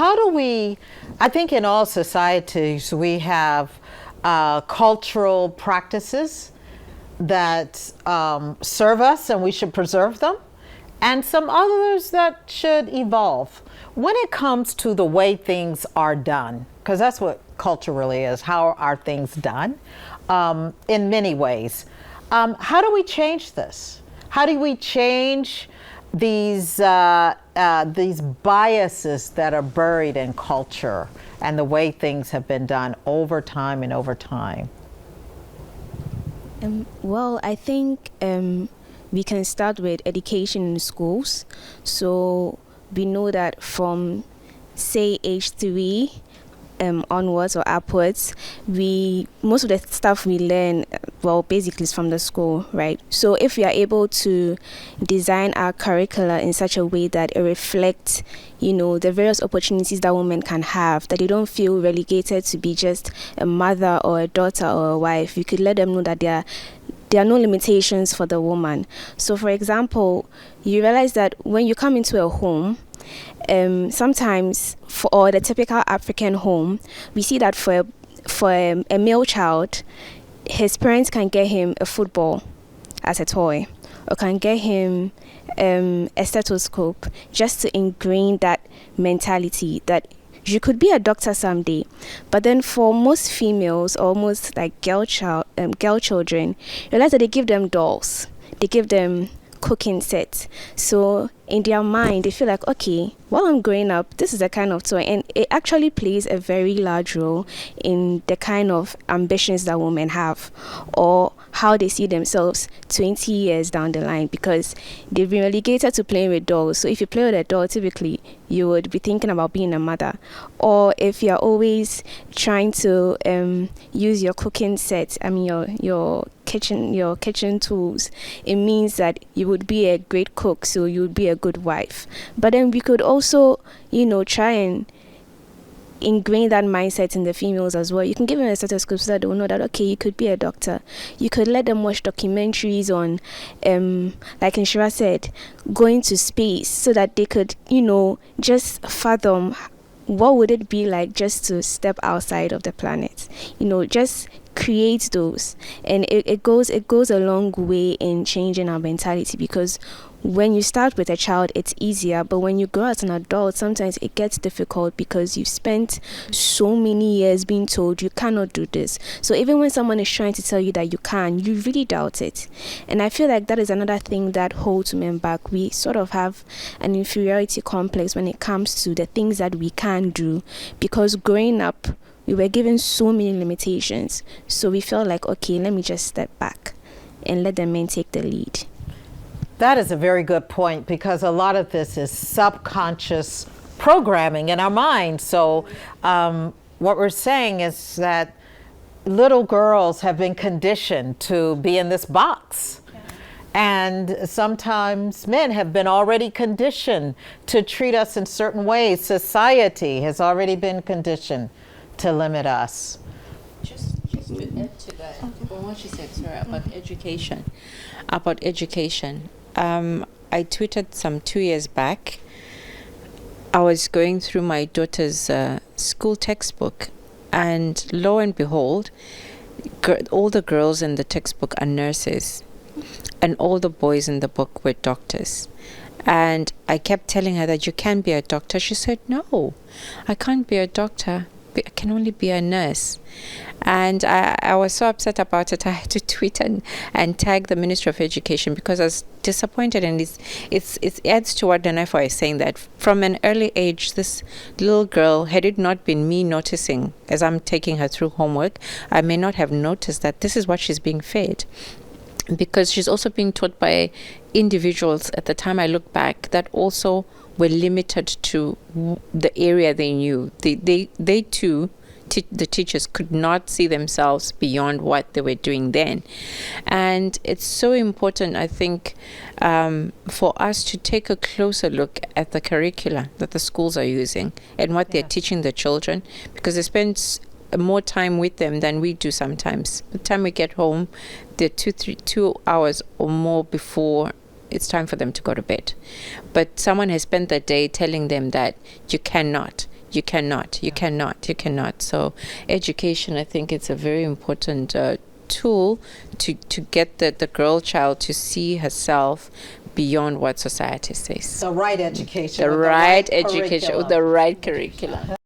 how do we, I think in all societies we have cultural practices that serve us and we should preserve them, and some others that should evolve. When it comes to the way things are done, because that's what culture really is, how are things done in many ways. How do we change this? How do we change these biases that are buried in culture and the way things have been done over time and over time? Well, I think we can start with education in schools. So we know that from, say, age 3 onwards or upwards, most of the stuff we learn, well, basically is from the school, right? So if we are able to design our curricula in such a way that it reflects, the various opportunities that women can have, that they don't feel relegated to be just a mother or a daughter or a wife, we could let them know that there are no limitations for the woman. So, for example, you realize that when you come into a home, sometimes for the typical African home, we see that for a male child, his parents can get him a football as a toy, or can get him a stethoscope, just to ingrain that mentality that you could be a doctor someday. But then for most females, or most like girl children, you realize that they give them dolls, they give them cooking sets. So in their mind, they feel like, okay, while I'm growing up, this is the kind of toy. And it actually plays a very large role in the kind of ambitions that women have, or how they see themselves 20 years down the line, because they've been relegated to playing with dolls. So if you play with a doll, typically you would be thinking about being a mother. Or if you're always trying to use your cooking set, your kitchen tools, it means that you would be a great cook, so you would be a good wife. But then we could also, try and ingrain that mindset in the females as well. You can give them a stethoscope so that they will know that, okay, you could be a doctor. You could let them watch documentaries on, like Inshira said, going to space, so that they could, just fathom what would it be like just to step outside of the planet. Just create those, and it goes a long way in changing our mentality, because when you start with a child, it's easier, but when you grow as an adult, sometimes it gets difficult because you've spent so many years being told you cannot do this. So even when someone is trying to tell you that you can, you really doubt it. And I feel like that is another thing that holds men back. We sort of have an inferiority complex when it comes to the things that we can do, because growing up, we were given so many limitations. So we felt like, okay, let me just step back and let the men take the lead. That is a very good point, because a lot of this is subconscious programming in our mind. So what we're saying is that little girls have been conditioned to be in this box. And sometimes men have been already conditioned to treat us in certain ways. Society has already been conditioned to limit us. Just to add to that, from what she said, sorry, about education. I tweeted some 2 years back. I was going through my daughter's school textbook, and lo and behold, all the girls in the textbook are nurses, and all the boys in the book were doctors. And I kept telling her that you can be a doctor. She said, no, I can't be a doctor. I can only be a nurse. And I was so upset about it. I had to tweet and tag the Ministry of Education, because I was disappointed. And it adds to what Danefo is saying, that from an early age, this little girl, had it not been me noticing as I'm taking her through homework, I may not have noticed that this is what she's being fed. Because she's also being taught by individuals, at the time I look back, that also were limited to the area they knew. They too, the teachers could not see themselves beyond what they were doing then. And it's so important, I think, for us to take a closer look at the curricula that the schools are using and what they're teaching the children, because they spend more time with them than we do sometimes. By the time we get home, they're 2 hours or more before it's time for them to go to bed. But someone has spent the day telling them that you cannot You cannot. You cannot. So education, I think it's a very important tool to get the girl child to see herself beyond what society says. The right education. The with right curriculum. education with the right curriculum.